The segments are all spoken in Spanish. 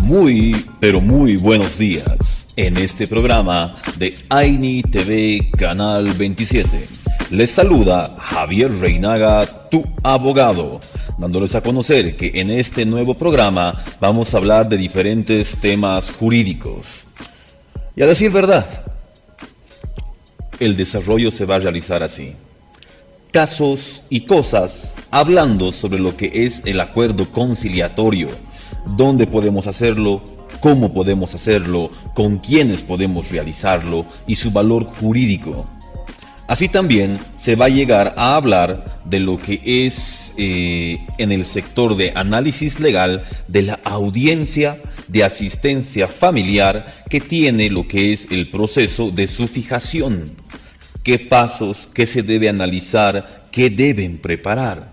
Muy, pero muy buenos días. En este programa de AINI TV Canal 27, les saluda Javier Reinaga, tu abogado, dándoles a conocer que en este nuevo programa vamos a hablar de diferentes temas jurídicos. Y a decir verdad, el desarrollo se va a realizar así. Casos y cosas, hablando sobre lo que es el acuerdo conciliatorio, dónde podemos hacerlo, cómo podemos hacerlo, con quiénes podemos realizarlo y su valor jurídico. Así también se va a llegar a hablar de lo que es en el sector de análisis legal de la audiencia de asistencia familiar que tiene lo que es el proceso de su fijación. ¿Qué pasos, qué se debe analizar, qué deben preparar?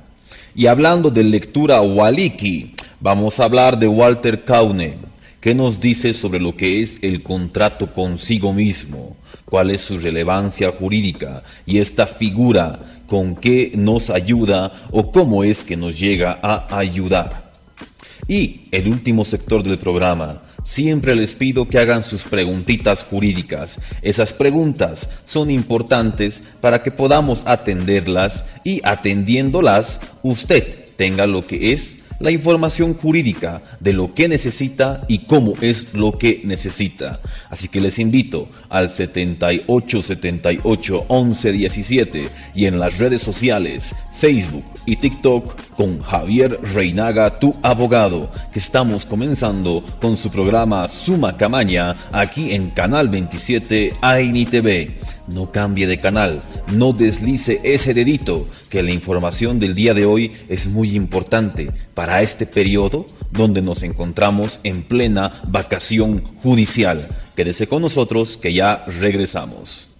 Y hablando de lectura waliki, vamos a hablar de Walter Kaune, que nos dice sobre lo que es el contrato consigo mismo, cuál es su relevancia jurídica y esta figura con qué nos ayuda o cómo es que nos llega a ayudar. Y el último sector del programa, siempre les pido que hagan sus preguntitas jurídicas. Esas preguntas son importantes para que podamos atenderlas y atendiéndolas usted tenga lo que es la información jurídica de lo que necesita y cómo es lo que necesita. Así que les invito al 78 78 11 17 y en las redes sociales Facebook y TikTok con Javier Reinaga, tu abogado, que estamos comenzando con su programa Suma Camaña aquí en Canal 27 AINI TV. No cambie de canal, no deslice ese dedito, que la información del día de hoy es muy importante para este periodo donde nos encontramos en plena vacación judicial. Quédese con nosotros que ya regresamos.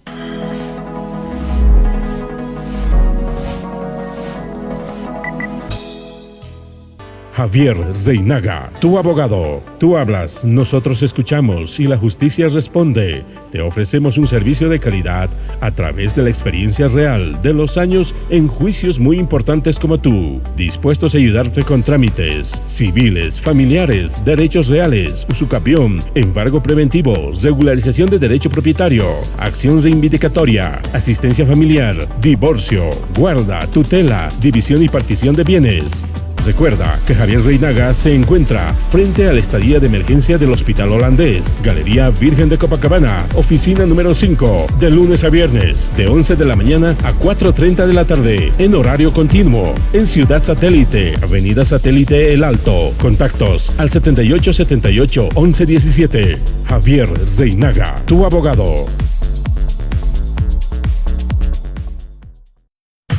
Javier Reinaga, tu abogado. Tú hablas, nosotros escuchamos y la justicia responde. Te ofrecemos un servicio de calidad a través de la experiencia real de los años en juicios muy importantes como tú. Dispuestos a ayudarte con trámites civiles, familiares, derechos reales, usucapión, embargo preventivo, regularización de derecho propietario, acción reivindicatoria, asistencia familiar, divorcio, guarda, tutela, división y partición de bienes. Recuerda que Javier Reinaga se encuentra frente a la estadía de emergencia del Hospital Holandés, Galería Virgen de Copacabana, oficina número 5, de lunes a viernes, de 11 de la mañana a 4:30 de la tarde, en horario continuo, en Ciudad Satélite, Avenida Satélite El Alto. Contactos al 78 78 11 17. Javier Reinaga, tu abogado.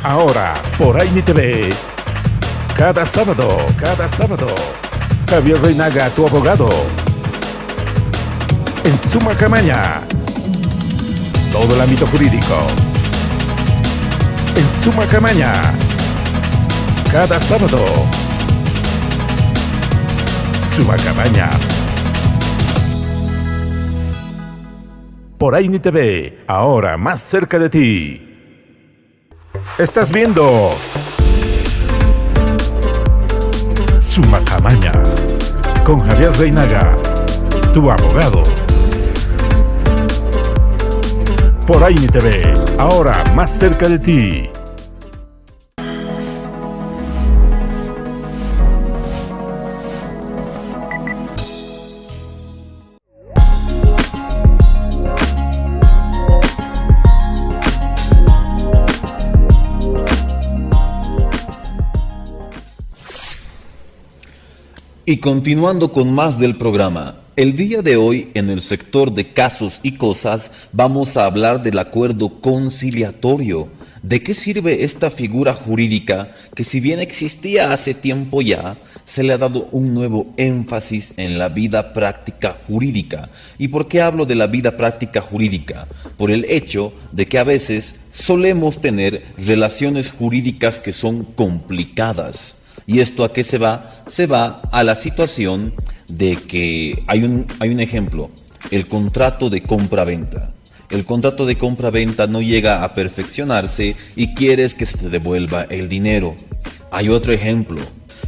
Ahora, por AINI TV. Cada sábado, Javier Reinaga, tu abogado. En Suma Camaña, todo el ámbito jurídico. En Suma Camaña, cada sábado. Suma Camaña. Por AINI TV, ahora más cerca de ti. Estás viendo Suma Camaña con Javier Reinaga, tu abogado. Por AINI TV, ahora más cerca de ti. Y continuando con más del programa, el día de hoy en el sector de casos y cosas vamos a hablar del acuerdo conciliatorio. ¿De qué sirve esta figura jurídica que, si bien existía hace tiempo ya, se le ha dado un nuevo énfasis en la vida práctica jurídica? ¿Y por qué hablo de la vida práctica jurídica? Por el hecho de que a veces solemos tener relaciones jurídicas que son complicadas. ¿Y esto a qué se va? Se va a la situación de que hay un ejemplo, el contrato de compra-venta. El contrato de compra-venta no llega a perfeccionarse y quieres que se te devuelva el dinero. Hay otro ejemplo,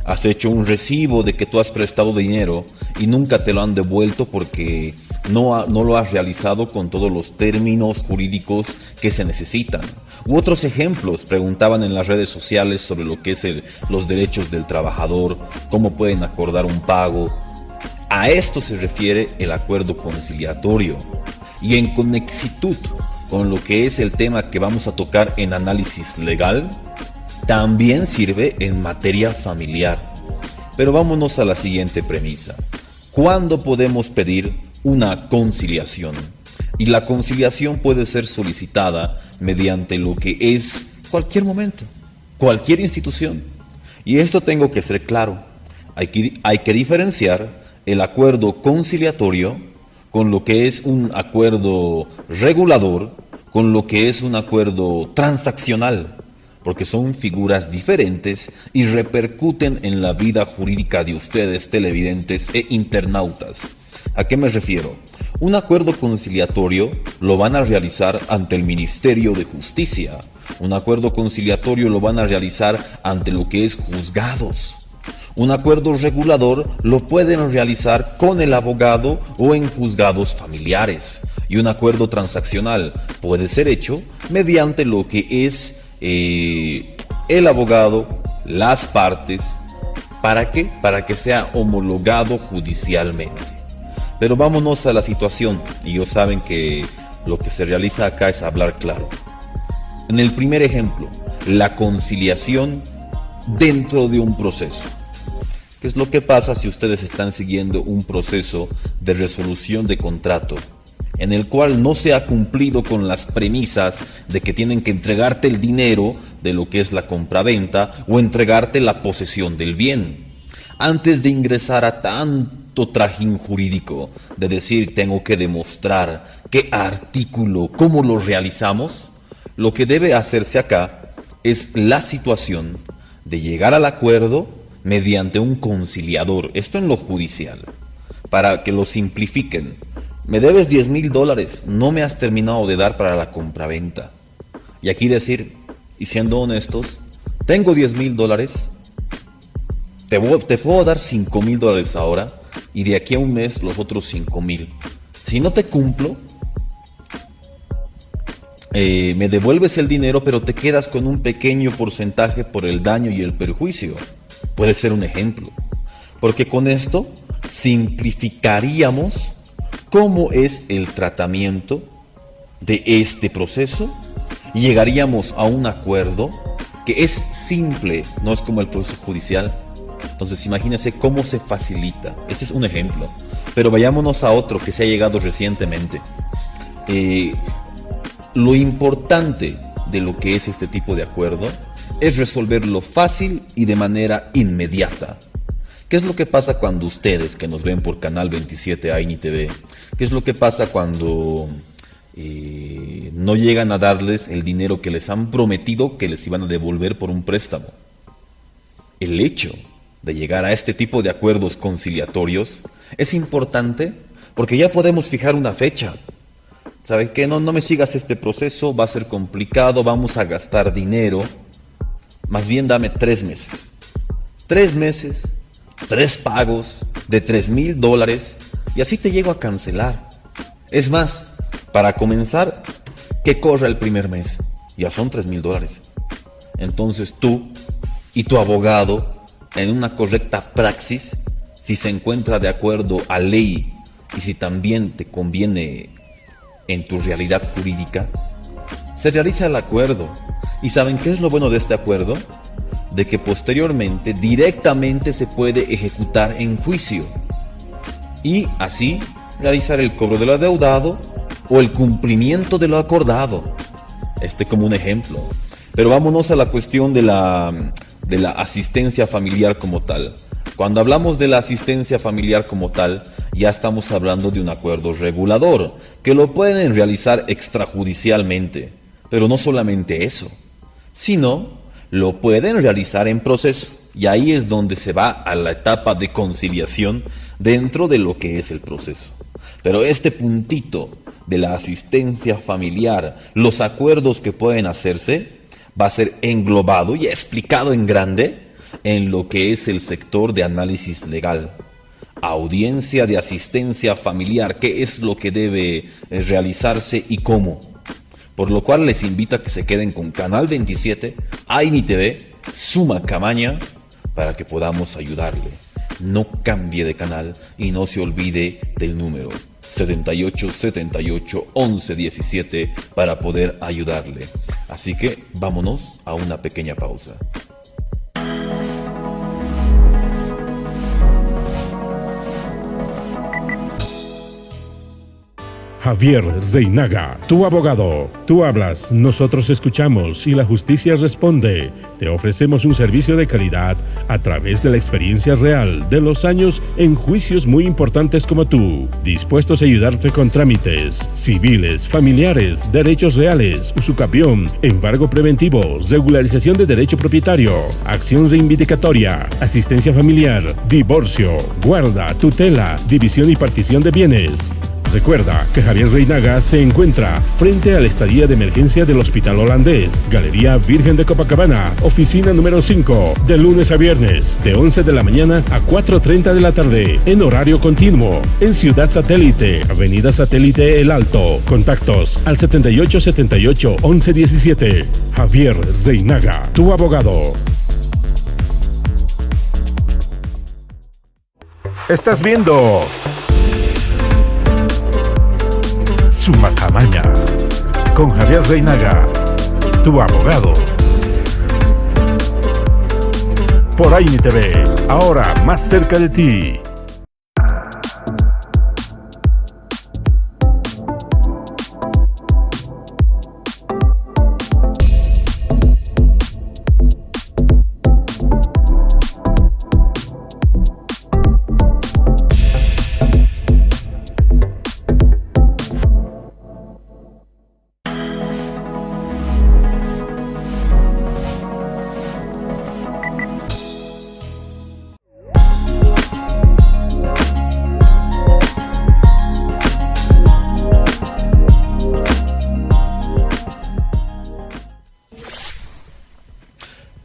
Has hecho un recibo de que tú has prestado dinero y nunca te lo han devuelto porque no lo has realizado con todos los términos jurídicos que se necesitan. U otros ejemplos, preguntaban en las redes sociales sobre lo que es los derechos del trabajador, cómo pueden acordar un pago. A esto se refiere el acuerdo conciliatorio. Y en conexitud con lo que es el tema que vamos a tocar en análisis legal, también sirve en materia familiar. Pero vámonos a la siguiente premisa. ¿Cuándo podemos pedir una conciliación? Y la conciliación puede ser solicitada mediante lo que es cualquier momento, cualquier institución. Y esto tengo que ser claro. Hay que diferenciar el acuerdo conciliatorio con lo que es un acuerdo regulador, con lo que es un acuerdo transaccional, porque son figuras diferentes y repercuten en la vida jurídica de ustedes, televidentes e internautas. ¿A qué me refiero? Un acuerdo conciliatorio lo van a realizar ante el Ministerio de Justicia. Un acuerdo conciliatorio lo van a realizar ante lo que es juzgados. Un acuerdo regulador lo pueden realizar con el abogado o en juzgados familiares. Y un acuerdo transaccional puede ser hecho mediante lo que es el abogado, las partes. ¿Para qué? Para que sea homologado judicialmente. Pero vámonos a la situación, y ellos saben que lo que se realiza acá es hablar claro. En el primer ejemplo, la conciliación dentro de un proceso. ¿Qué es lo que pasa si ustedes están siguiendo un proceso de resolución de contrato en el cual no se ha cumplido con las premisas de que tienen que entregarte el dinero de lo que es la compraventa o entregarte la posesión del bien? Antes de ingresar a tanto trajín jurídico de decir tengo que demostrar qué artículo, cómo lo realizamos, lo que debe hacerse acá es la situación de llegar al acuerdo mediante un conciliador. Esto en lo judicial, para que lo simplifiquen. Me debes $10,000, no me has terminado de dar para la compraventa. Y aquí decir, y siendo honestos, tengo $10,000, te puedo dar $5,000 ahora, y de aquí a un mes los otros 5,000. Si no te cumplo, me devuelves el dinero, pero te quedas con un pequeño porcentaje por el daño y el perjuicio. Puede ser un ejemplo, porque con esto simplificaríamos cómo es el tratamiento de este proceso y llegaríamos a un acuerdo que es simple, no es como el proceso judicial. Entonces imagínense cómo se facilita. Este es un ejemplo, pero vayámonos a otro que se ha llegado recientemente. Lo importante de lo que es este tipo de acuerdo es resolverlo fácil y de manera inmediata. ¿Qué es lo que pasa cuando ustedes que nos ven por Canal 27 AINI TV, qué es lo que pasa cuando no llegan a darles el dinero que les han prometido que les iban a devolver por un préstamo? El hecho de llegar a este tipo de acuerdos conciliatorios es importante porque ya podemos fijar una fecha. ¿Saben qué? No me sigas este proceso, va a ser complicado, vamos a gastar dinero. Más bien dame 3 meses. 3 meses, 3 pagos de $3,000 y así te llego a cancelar. Es más, para comenzar, que corra el primer mes. Ya son $3,000. Entonces tú y tu abogado, en una correcta praxis, si se encuentra de acuerdo a ley y si también te conviene en tu realidad jurídica, se realiza el acuerdo. ¿Y saben qué es lo bueno de este acuerdo? De que posteriormente directamente se puede ejecutar en juicio y así realizar el cobro de lo adeudado o el cumplimiento de lo acordado. Como un ejemplo. Pero vámonos a la cuestión de la asistencia familiar como tal. Cuando hablamos de la asistencia familiar como tal, ya estamos hablando de un acuerdo regulador, que lo pueden realizar extrajudicialmente. Pero no solamente eso, sino lo pueden realizar en proceso. Y ahí es donde se va a la etapa de conciliación dentro de lo que es el proceso. Pero este puntito de la asistencia familiar, los acuerdos que pueden hacerse, va a ser englobado y explicado en grande en lo que es el sector de análisis legal. Audiencia de asistencia familiar, qué es lo que debe realizarse y cómo. Por lo cual les invito a que se queden con Canal 27, AINI TV, Suma Camaña, para que podamos ayudarle. No cambie de canal y no se olvide del número 78 78 11 17 para poder ayudarle. Así que vámonos a una pequeña pausa. Javier Reinaga, tu abogado. Tú hablas, nosotros escuchamos y la justicia responde. Te ofrecemos un servicio de calidad a través de la experiencia real de los años en juicios muy importantes como tú. Dispuestos a ayudarte con trámites civiles, familiares, derechos reales, usucapión, embargo preventivo, regularización de derecho propietario, acción reivindicatoria, asistencia familiar, divorcio, guarda, tutela, división y partición de bienes. Recuerda que Javier Reinaga se encuentra frente a la estadía de emergencia del Hospital Holandés, Galería Virgen de Copacabana, oficina número 5, de lunes a viernes, de 11 de la mañana a 4:30 de la tarde, en horario continuo, en Ciudad Satélite, Avenida Satélite El Alto. Contactos al 78 78 11 17. Javier Reinaga, tu abogado. Estás viendo Suma Camaña con Javier Reinaga, tu abogado. Por AINI TV, ahora más cerca de ti.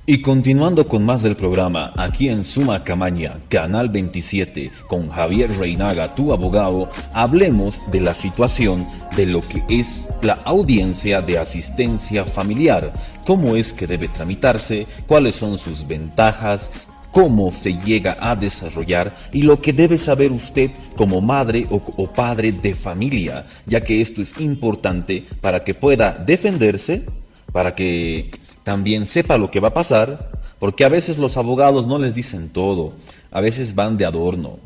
Y continuando con más del programa, aquí en Suma Camaña, Canal 27, con Javier Reinaga, tu abogado, hablemos de la situación de lo que es la audiencia de asistencia familiar, cómo es que debe tramitarse, cuáles son sus ventajas, cómo se llega a desarrollar y lo que debe saber usted como madre o padre de familia, ya que esto es importante para que pueda defenderse, para que también sepa lo que va a pasar, porque a veces los abogados no les dicen todo, a veces van de adorno.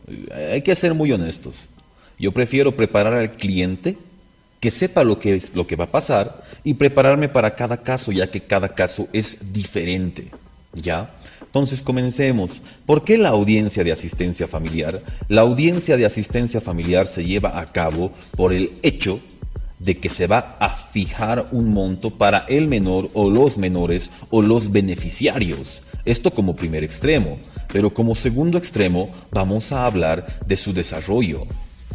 Hay que ser muy honestos. Yo prefiero preparar al cliente que sepa lo que va a pasar y prepararme para cada caso, ya que cada caso es diferente, ¿ya? Entonces comencemos. ¿Por qué la audiencia de asistencia familiar? La audiencia de asistencia familiar se lleva a cabo por el hecho de que se va a fijar un monto para el menor o los menores o los beneficiarios. Esto como primer extremo, pero como segundo extremo vamos a hablar de su desarrollo.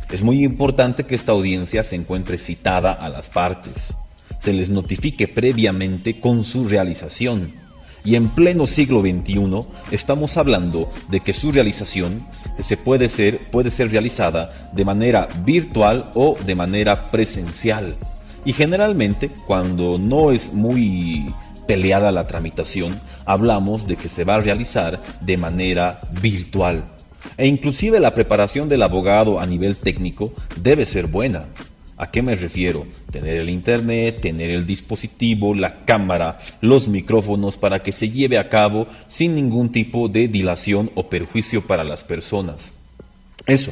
Es muy importante que esta audiencia se encuentre citada a las partes, se les notifique previamente con su realización. Y en pleno siglo XXI estamos hablando de que su realización puede ser realizada de manera virtual o de manera presencial. Y generalmente, cuando no es muy peleada la tramitación, hablamos de que se va a realizar de manera virtual. E inclusive la preparación del abogado a nivel técnico debe ser buena. ¿A qué me refiero? Tener el internet, tener el dispositivo, la cámara, los micrófonos para que se lleve a cabo sin ningún tipo de dilación o perjuicio para las personas. Eso.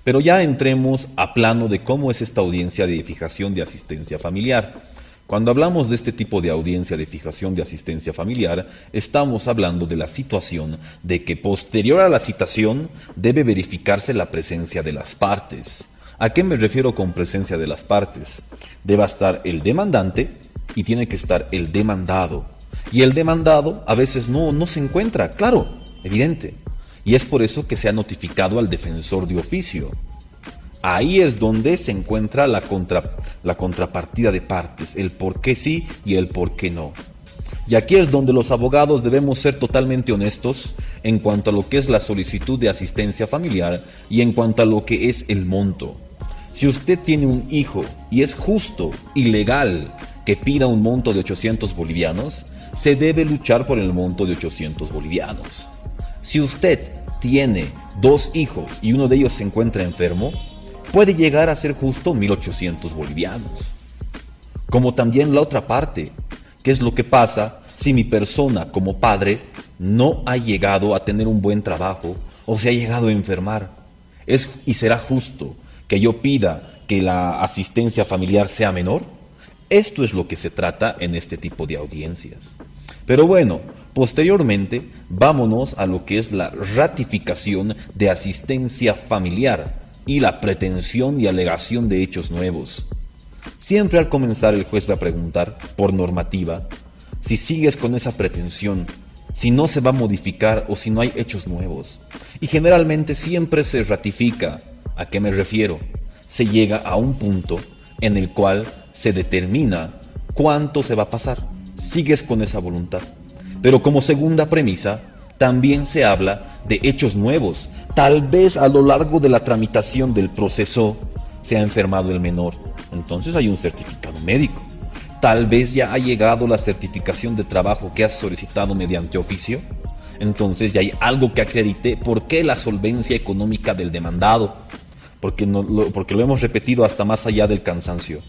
Pero ya entremos a plano de cómo es esta audiencia de fijación de asistencia familiar. Cuando hablamos de este tipo de audiencia de fijación de asistencia familiar, estamos hablando de la situación de que posterior a la citación debe verificarse la presencia de las partes. ¿A qué me refiero con presencia de las partes? Debe estar el demandante y tiene que estar el demandado. Y el demandado a veces no se encuentra, claro, evidente. Y es por eso que se ha notificado al defensor de oficio. Ahí es donde se encuentra la contrapartida de partes, el por qué sí y el por qué no. Y aquí es donde los abogados debemos ser totalmente honestos en cuanto a lo que es la solicitud de asistencia familiar y en cuanto a lo que es el monto. Si usted tiene un hijo y es justo y legal que pida un monto de 800 bolivianos, se debe luchar por el monto de 800 bolivianos. Si usted tiene 2 hijos y uno de ellos se encuentra enfermo, puede llegar a ser justo 1800 bolivianos. Como también la otra parte, ¿qué es lo que pasa si mi persona como padre no ha llegado a tener un buen trabajo o se ha llegado a enfermar? ¿Es y será justo que yo pida que la asistencia familiar sea menor? Esto es lo que se trata en este tipo de audiencias. Pero bueno, posteriormente vámonos a lo que es la ratificación de asistencia familiar y la pretensión y alegación de hechos nuevos. Siempre al comenzar el juez va a preguntar, por normativa, si sigues con esa pretensión, si no se va a modificar o si no hay hechos nuevos. Y generalmente siempre se ratifica. ¿A qué me refiero? Se llega a un punto en el cual se determina cuánto se va a pasar. Sigues con esa voluntad. Pero como segunda premisa, también se habla de hechos nuevos. Tal vez a lo largo de la tramitación del proceso se ha enfermado el menor. Entonces hay un certificado médico. Tal vez ya ha llegado la certificación de trabajo que has solicitado mediante oficio. Entonces ya hay algo que acredite por qué la solvencia económica del demandado. Porque lo hemos repetido hasta más allá del cansancio.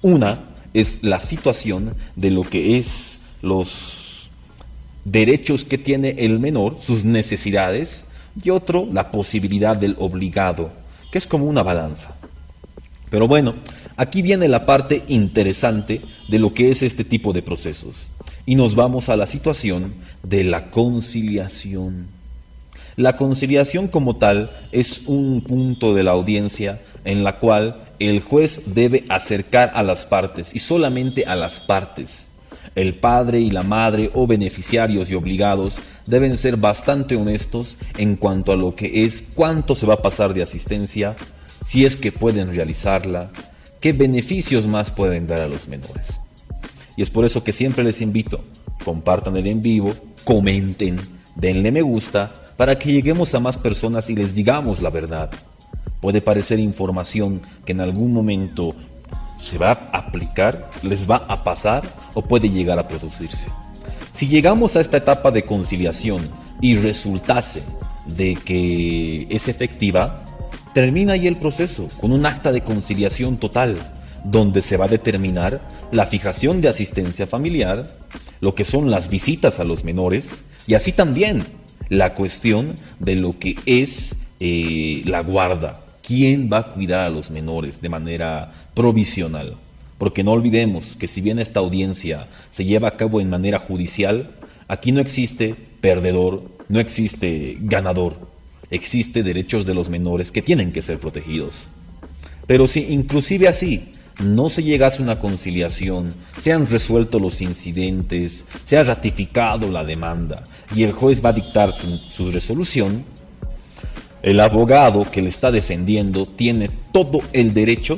Una es la situación de lo que es los derechos que tiene el menor, sus necesidades, y otro, la posibilidad del obligado, que es como una balanza. Pero bueno, aquí viene la parte interesante de lo que es este tipo de procesos. Y nos vamos a la situación de la conciliación. La conciliación como tal es un punto de la audiencia en la cual el juez debe acercar a las partes y solamente a las partes. El padre y la madre o beneficiarios y obligados deben ser bastante honestos en cuanto a lo que es cuánto se va a pasar de asistencia, si es que pueden realizarla, qué beneficios más pueden dar a los menores. Y es por eso que siempre les invito, compartan el en vivo, comenten, denle me gusta, para que lleguemos a más personas y les digamos la verdad. Puede parecer información que en algún momento se va a aplicar, les va a pasar o puede llegar a producirse. Si llegamos a esta etapa de conciliación y resultase de que es efectiva, termina ahí el proceso con un acta de conciliación total, donde se va a determinar la fijación de asistencia familiar, lo que son las visitas a los menores y así también la cuestión de lo que es la guarda. ¿Quién va a cuidar a los menores de manera provisional? Porque no olvidemos que si bien esta audiencia se lleva a cabo en manera judicial, aquí no existe perdedor, no existe ganador. Existe derechos de los menores que tienen que ser protegidos. Pero si inclusive así no se llegase a una conciliación, se han resuelto los incidentes, se ha ratificado la demanda y el juez va a dictar su resolución, el abogado que le está defendiendo tiene todo el derecho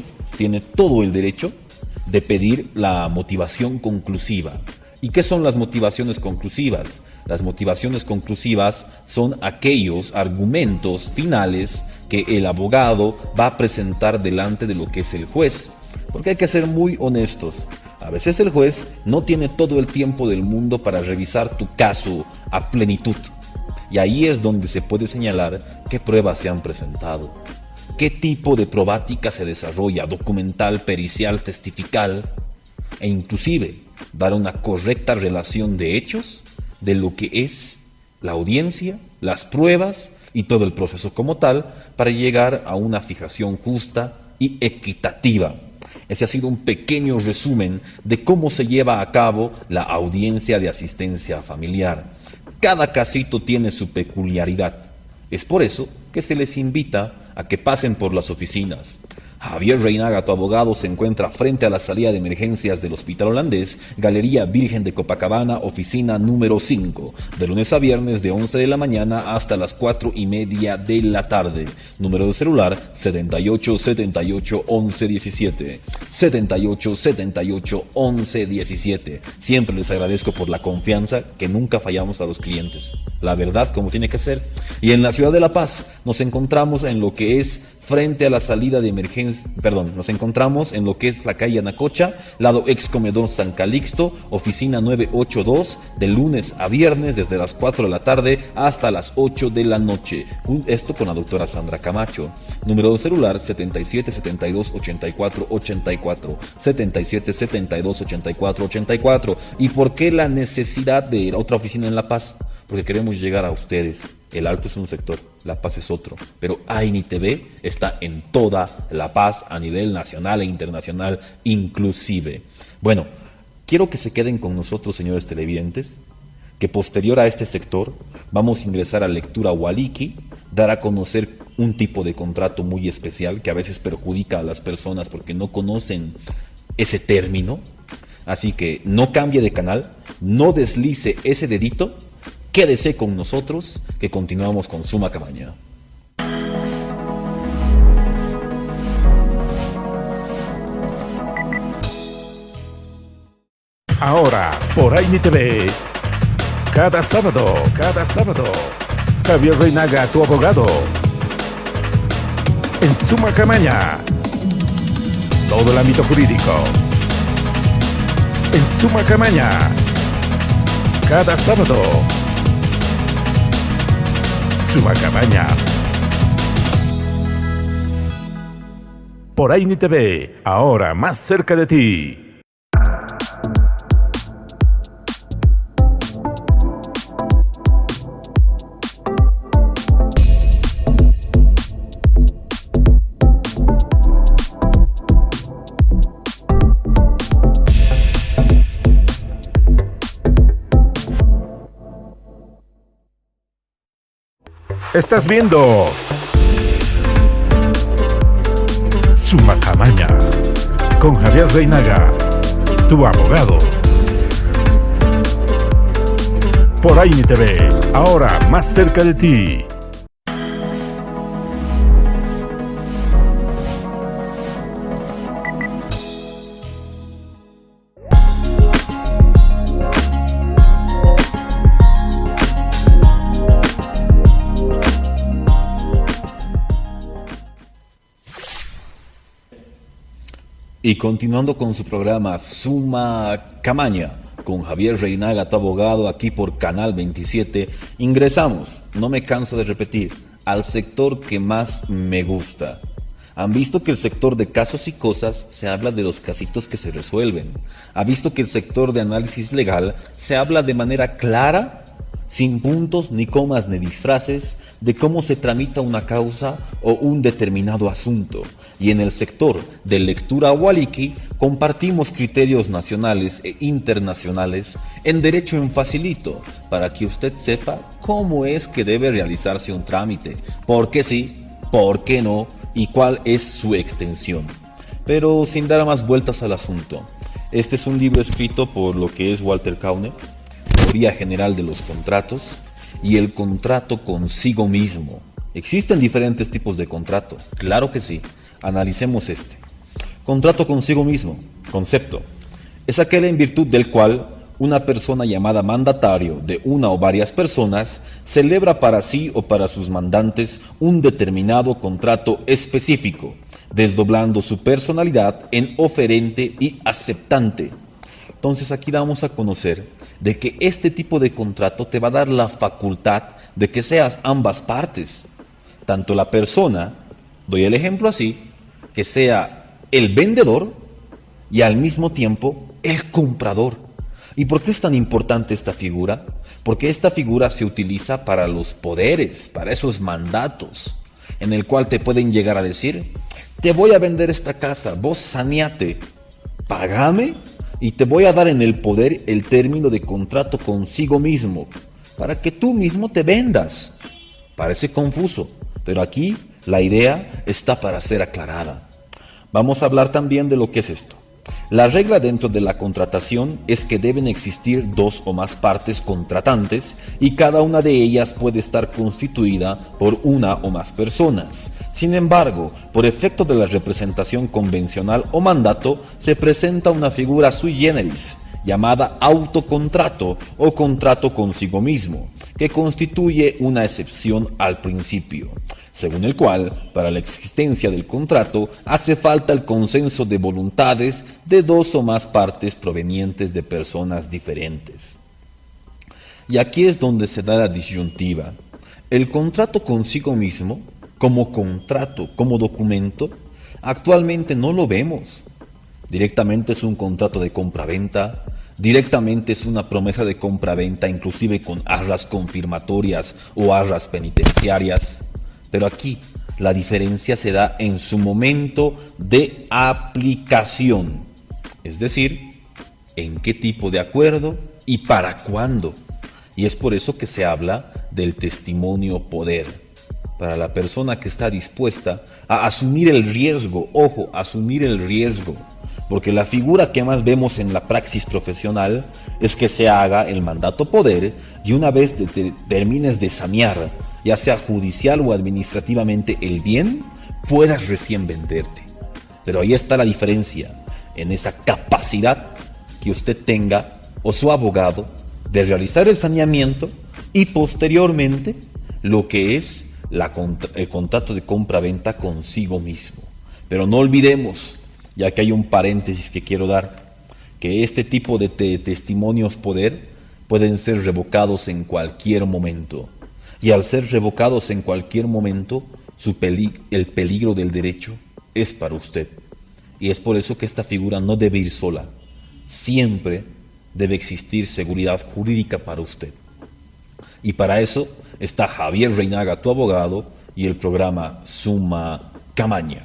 de pedir la motivación conclusiva. ¿Y qué son las motivaciones conclusivas? Las motivaciones conclusivas son aquellos argumentos finales que el abogado va a presentar delante de lo que es el juez. Porque hay que ser muy honestos. A veces el juez no tiene todo el tiempo del mundo para revisar tu caso a plenitud. Y ahí es donde se puede señalar qué pruebas se han presentado, qué tipo de probática se desarrolla, documental, pericial, testifical, e inclusive dar una correcta relación de hechos de lo que es la audiencia, las pruebas y todo el proceso como tal para llegar a una fijación justa y equitativa. Ese ha sido un pequeño resumen de cómo se lleva a cabo la audiencia de asistencia familiar. Cada casito tiene su peculiaridad. Es por eso que se les invita a que pasen por las oficinas. Javier Reinaga, tu abogado, se encuentra frente a la salida de emergencias del Hospital Holandés, Galería Virgen de Copacabana, oficina número 5, de lunes a viernes de 11 de la mañana hasta las 4:30 de la tarde. Número de celular 78 78 11 17. 78 78 11 17. Siempre les agradezco por la confianza, que nunca fallamos a los clientes. La verdad, como tiene que ser. Y en la ciudad de La Paz nos encontramos en lo que es frente a la salida de emergencia, nos encontramos en lo que es la calle Anacocha, lado ex comedor San Calixto, oficina 982, de lunes a viernes desde las 4 de la tarde hasta las 8 de la noche. Esto con la doctora Sandra Camacho. Número de celular 77 72 84 84, 77 72 84 84. ¿Y por qué la necesidad de otra oficina en La Paz? Porque queremos llegar a ustedes. El Alto es un sector, La Paz es otro, pero AINI TV está en toda La Paz a nivel nacional e internacional inclusive. Bueno, quiero que se queden con nosotros, señores televidentes, que posterior a este sector vamos a ingresar a Lectura Waliki, dar a conocer un tipo de contrato muy especial que a veces perjudica a las personas porque no conocen ese término. Así que no cambie de canal, no deslice ese dedito. Quédese con nosotros, que continuamos con Suma Camaña. Ahora, por AINI TV, cada sábado, Javier Reinaga, tu abogado, en Suma Camaña, todo el ámbito jurídico, en Suma Camaña, cada sábado, Suma Camaña. Por AINI TV, ahora más cerca de ti. Estás viendo Suma Camaña con Javier Reinaga, tu abogado. Por AINI TV, ahora más cerca de ti. Y continuando con su programa Suma Camaña con Javier Reinaga, tu abogado, aquí por Canal 27, ingresamos, no me canso de repetir, al sector que más me gusta. Han visto que el sector de casos y cosas se habla de los casitos que se resuelven. Ha visto que el sector de análisis legal se habla de manera clara, sin puntos, ni comas, ni disfraces, de cómo se tramita una causa o un determinado asunto. Y en el sector de lectura Waliki compartimos criterios nacionales e internacionales en derecho en facilito, para que usted sepa cómo es que debe realizarse un trámite, por qué sí, por qué no y cuál es su extensión. Pero sin dar más vueltas al asunto, este es un libro escrito por lo que es Walter Kaune, Teoría General de los Contratos y el contrato consigo mismo. ¿Existen diferentes tipos de contrato? Claro que sí. Analicemos este. Contrato consigo mismo, concepto, es aquel en virtud del cual una persona llamada mandatario de una o varias personas celebra para sí o para sus mandantes un determinado contrato específico, desdoblando su personalidad en oferente y aceptante. Entonces aquí vamos a conocer de que este tipo de contrato te va a dar la facultad de que seas ambas partes, tanto la persona, doy el ejemplo así, que sea el vendedor y al mismo tiempo el comprador. ¿Y por qué es tan importante esta figura? Porque esta figura se utiliza para los poderes, para esos mandatos, en el cual te pueden llegar a decir, te voy a vender esta casa, vos saneate, págame y te voy a dar en el poder el término de contrato consigo mismo, para que tú mismo te vendas. Parece confuso, pero aquí la idea está para ser aclarada. Vamos a hablar también de lo que es esto. La regla dentro de la contratación es que deben existir dos o más partes contratantes y cada una de ellas puede estar constituida por una o más personas. Sin embargo, por efecto de la representación convencional o mandato, se presenta una figura sui generis, llamada autocontrato o contrato consigo mismo, que constituye una excepción al principio, según el cual, para la existencia del contrato, hace falta el consenso de voluntades de dos o más partes provenientes de personas diferentes. Y aquí es donde se da la disyuntiva. El contrato consigo mismo, como contrato, como documento, actualmente no lo vemos. Directamente es un contrato de compra-venta, directamente es una promesa de compra-venta, inclusive con arras confirmatorias o arras penitenciarias. Pero aquí la diferencia se da en su momento de aplicación, es decir, en qué tipo de acuerdo y para cuándo. Y es por eso que se habla del testimonio poder, para la persona que está dispuesta a asumir el riesgo, ojo, asumir el riesgo, porque la figura que más vemos en la praxis profesional es que se haga el mandato poder y una vez termines de sanear, ya sea judicial o administrativamente, el bien, puedas recién venderte. Pero ahí está la diferencia, en esa capacidad que usted tenga o su abogado de realizar el saneamiento y posteriormente lo que es el contrato de compra-venta consigo mismo. Pero no olvidemos, ya que hay un paréntesis que quiero dar, que este tipo de testimonios poder pueden ser revocados en cualquier momento. Y al ser revocados en cualquier momento, el peligro del derecho es para usted. Y es por eso que esta figura no debe ir sola. Siempre debe existir seguridad jurídica para usted. Y para eso está Javier Reinaga, tu abogado, y el programa Summa Camaña.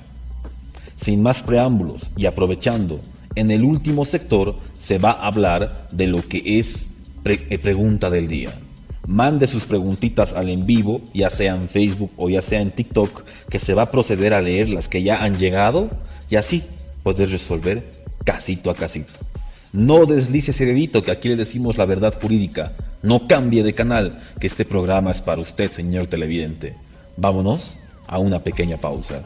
Sin más preámbulos y aprovechando, en el último sector se va a hablar de lo que es pregunta del día. Mande sus preguntitas al en vivo, ya sea en Facebook o ya sea en TikTok, que se va a proceder a leer las que ya han llegado y así poder resolver casito a casito. No deslice ese dedito, que aquí le decimos la verdad jurídica. No cambie de canal, que este programa es para usted, señor televidente. Vámonos a una pequeña pausa.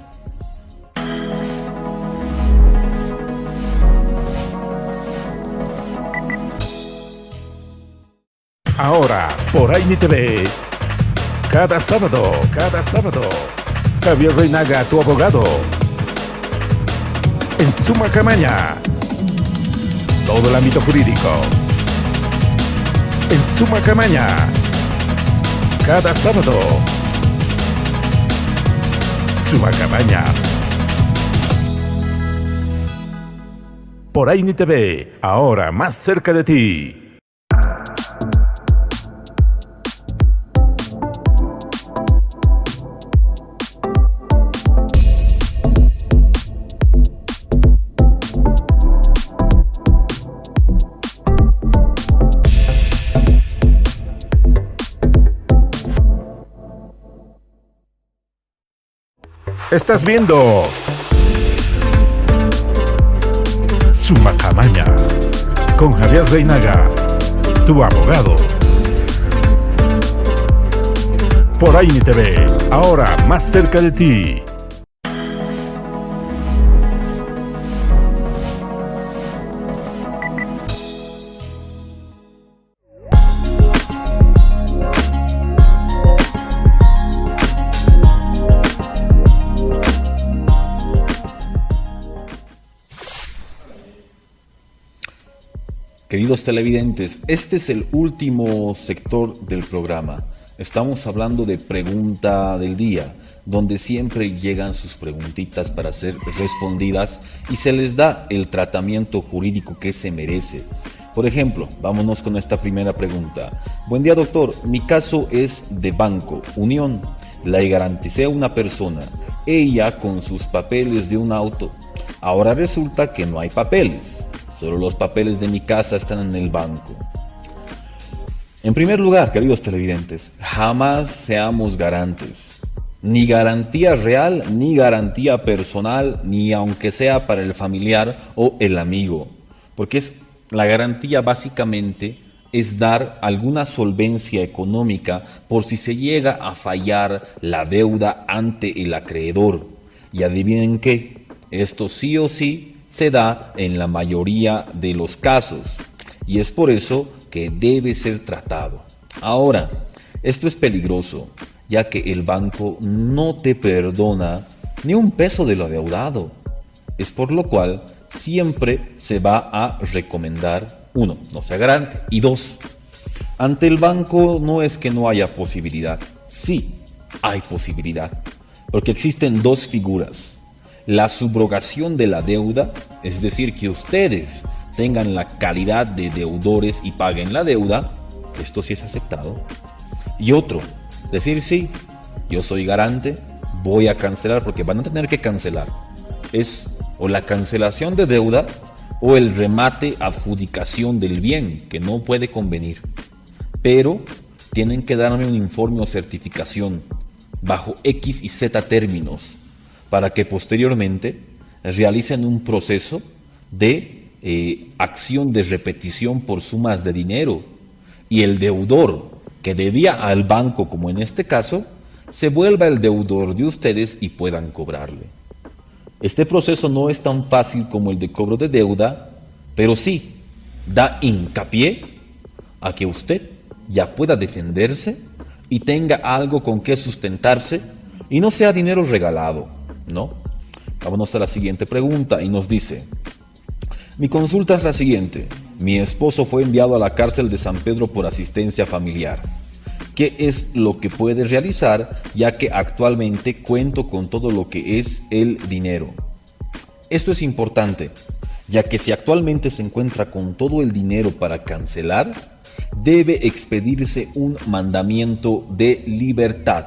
Ahora, por Aini TV, cada sábado, Javier Reinaga, tu abogado, en Summa Camaña, todo el ámbito jurídico, en Summa Camaña, cada sábado, Summa Camaña, por Aini TV, ahora más cerca de ti. Estás viendo Summa Camaña con Javier Reinaga, tu abogado. Por Aini TV, ahora más cerca de ti. Queridos televidentes, este es el último sector del programa. Estamos hablando de pregunta del día, donde siempre llegan sus preguntitas para ser respondidas y se les da el tratamiento jurídico que se merece. Por ejemplo, vámonos con esta primera pregunta. Buen día, doctor. Mi caso es de Banco Unión. Le garanticé a una persona, ella con sus papeles de un auto. Ahora resulta que no hay papeles. Solo los papeles de mi casa están en el banco. En primer lugar, queridos televidentes, jamás seamos garantes. Ni garantía real, ni garantía personal, ni aunque sea para el familiar o el amigo. Porque la garantía básicamente es dar alguna solvencia económica por si se llega a fallar la deuda ante el acreedor. Y adivinen qué, esto sí o sí se da en la mayoría de los casos. Y es por eso que debe ser tratado. Ahora, esto es peligroso, ya que el banco no te perdona ni un peso de lo adeudado. Es por lo cual siempre se va a recomendar, 1, no sea garante, y 2, ante el banco no es que no haya posibilidad, sí hay posibilidad, porque existen dos figuras: la subrogación de la deuda, es decir, que ustedes tengan la calidad de deudores y paguen la deuda, esto sí es aceptado, y otro, decir sí, yo soy garante, voy a cancelar, porque van a tener que cancelar. Es o la cancelación de deuda o el remate adjudicación del bien, que no puede convenir. Pero tienen que darme un informe o certificación bajo X y Z términos para que posteriormente realicen un proceso de acción de repetición por sumas de dinero, y el deudor que debía al banco, como en este caso, se vuelva el deudor de ustedes y puedan cobrarle. Este proceso no es tan fácil como el de cobro de deuda, pero sí da hincapié a que usted ya pueda defenderse y tenga algo con que sustentarse y no sea dinero regalado, ¿no? Vámonos a la siguiente pregunta y nos dice: mi consulta es la siguiente. Mi esposo fue enviado a la cárcel de San Pedro por asistencia familiar. ¿Qué es lo que puede realizar, ya que actualmente cuento con todo lo que es el dinero? Esto es importante, ya que si actualmente se encuentra con todo el dinero para cancelar, debe expedirse un mandamiento de libertad.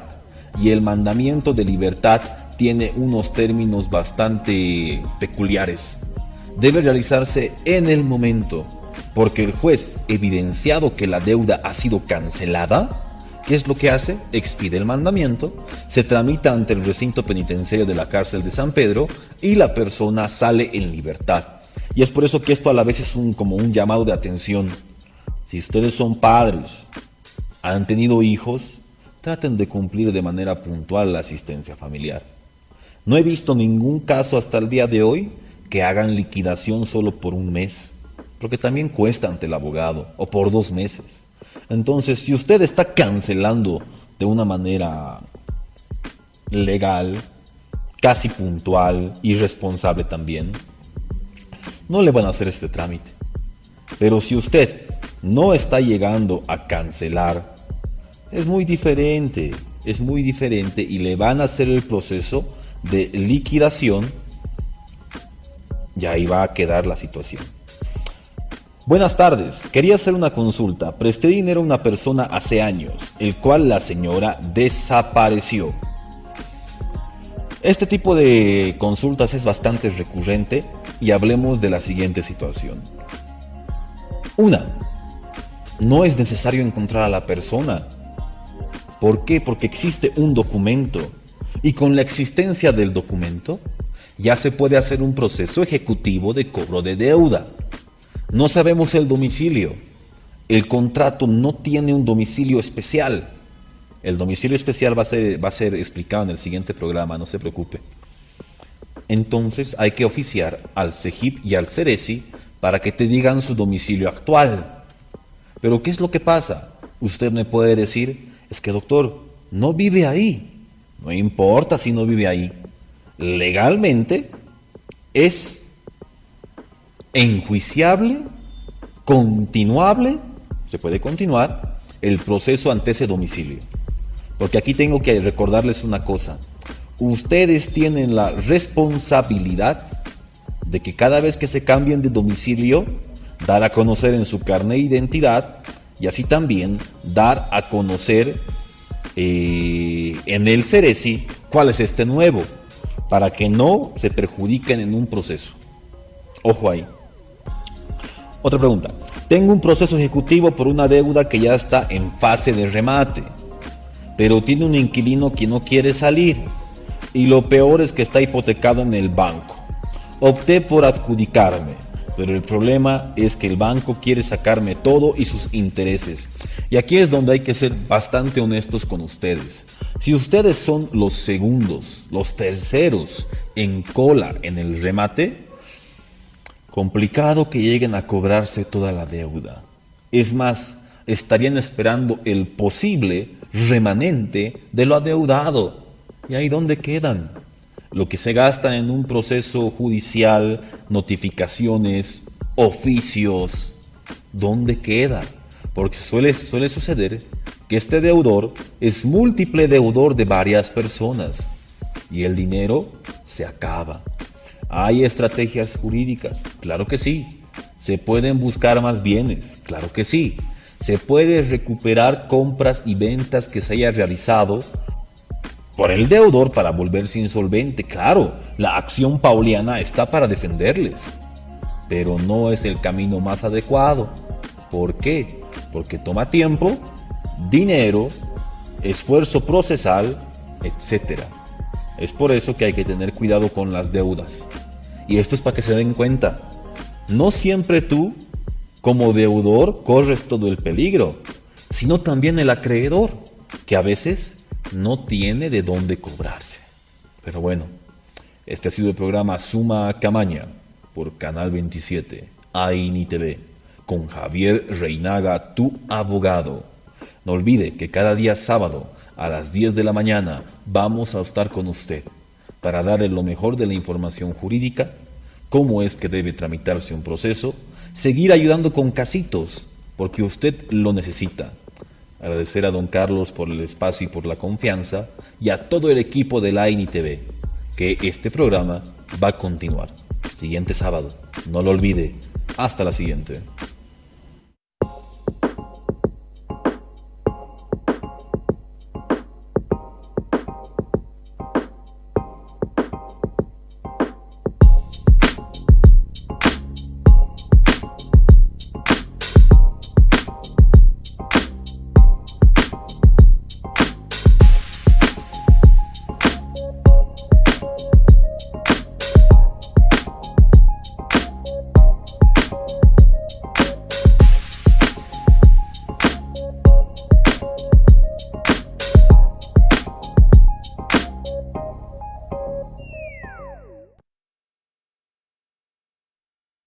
Y el mandamiento de libertad tiene unos términos bastante peculiares. Debe realizarse en el momento, porque el juez, evidenciado que la deuda ha sido cancelada, ¿qué es lo que hace? Expide el mandamiento, se tramita ante el recinto penitenciario de la cárcel de San Pedro y la persona sale en libertad. Y es por eso que esto a la vez es como un llamado de atención. Si ustedes son padres, han tenido hijos, traten de cumplir de manera puntual la asistencia familiar. No he visto ningún caso hasta el día de hoy que hagan liquidación solo por un mes, porque también cuesta ante el abogado, o por 2 meses. Entonces, si usted está cancelando de una manera legal, casi puntual y responsable también, no le van a hacer este trámite. Pero si usted no está llegando a cancelar, es muy diferente y le van a hacer el proceso de liquidación y ahí va a quedar la situación. Buenas tardes, quería hacer una consulta. Presté dinero a una persona hace años, el cual la señora desapareció. Este tipo de consultas es bastante recurrente y hablemos de la siguiente situación. 1. No es necesario encontrar a la persona. ¿Por qué? Porque existe un documento y con la existencia del documento ya se puede hacer un proceso ejecutivo de cobro de deuda. No sabemos el domicilio. El contrato no tiene un domicilio especial. El domicilio especial va a ser explicado en el siguiente programa, no se preocupe. Entonces hay que oficiar al CEGIP y al CERESI para que te digan su domicilio actual. Pero ¿qué es lo que pasa? Usted me puede decir, es que doctor, no vive ahí. No importa si no vive ahí. Legalmente es enjuiciable, continuable, se puede continuar el proceso ante ese domicilio. Porque aquí tengo que recordarles una cosa. Ustedes tienen la responsabilidad de que cada vez que se cambien de domicilio, dar a conocer en su carnet de identidad y así también dar a conocer en el CERESI cuál es este nuevo, para que no se perjudiquen en un proceso. Ojo ahí. Otra pregunta. Tengo un proceso ejecutivo por una deuda que ya está en fase de remate. pero tiene un inquilino que no quiere salir. Y lo peor es que está hipotecado en el banco. Opté por adjudicarme, pero el problema es que el banco quiere sacarme todo y sus intereses. Y aquí es donde hay que ser bastante honestos con ustedes. Si ustedes son los segundos, los terceros en cola en el remate, complicado que lleguen a cobrarse toda la deuda. Es más, estarían esperando el posible remanente de lo adeudado. ¿Y ahí dónde quedan? Lo que se gastan en un proceso judicial, notificaciones, oficios, ¿dónde queda? Porque suele suceder que este deudor es múltiple deudor de varias personas y el dinero se acaba. ¿Hay estrategias jurídicas? Claro que sí. ¿Se pueden buscar más bienes? Claro que sí. ¿Se puede recuperar compras y ventas que se haya realizado por el deudor para volverse insolvente? Claro, la acción pauliana está para defenderles, pero no es el camino más adecuado. ¿Por qué? Porque toma tiempo, dinero, esfuerzo procesal, etc. Es por eso que hay que tener cuidado con las deudas. Y esto es para que se den cuenta. No siempre tú, como deudor, corres todo el peligro, sino también el acreedor, que a veces no tiene de dónde cobrarse. Pero bueno, este ha sido el programa Suma Camaña por Canal 27, AINI TV, con Javier Reinaga, tu abogado. No olvide que cada día sábado a las 10 de la mañana vamos a estar con usted para darle lo mejor de la información jurídica, cómo es que debe tramitarse un proceso, seguir ayudando con casitos, porque usted lo necesita. Agradecer a don Carlos por el espacio y por la confianza, y a todo el equipo de la AINI TV, que este programa va a continuar. Siguiente sábado, no lo olvide. Hasta la siguiente.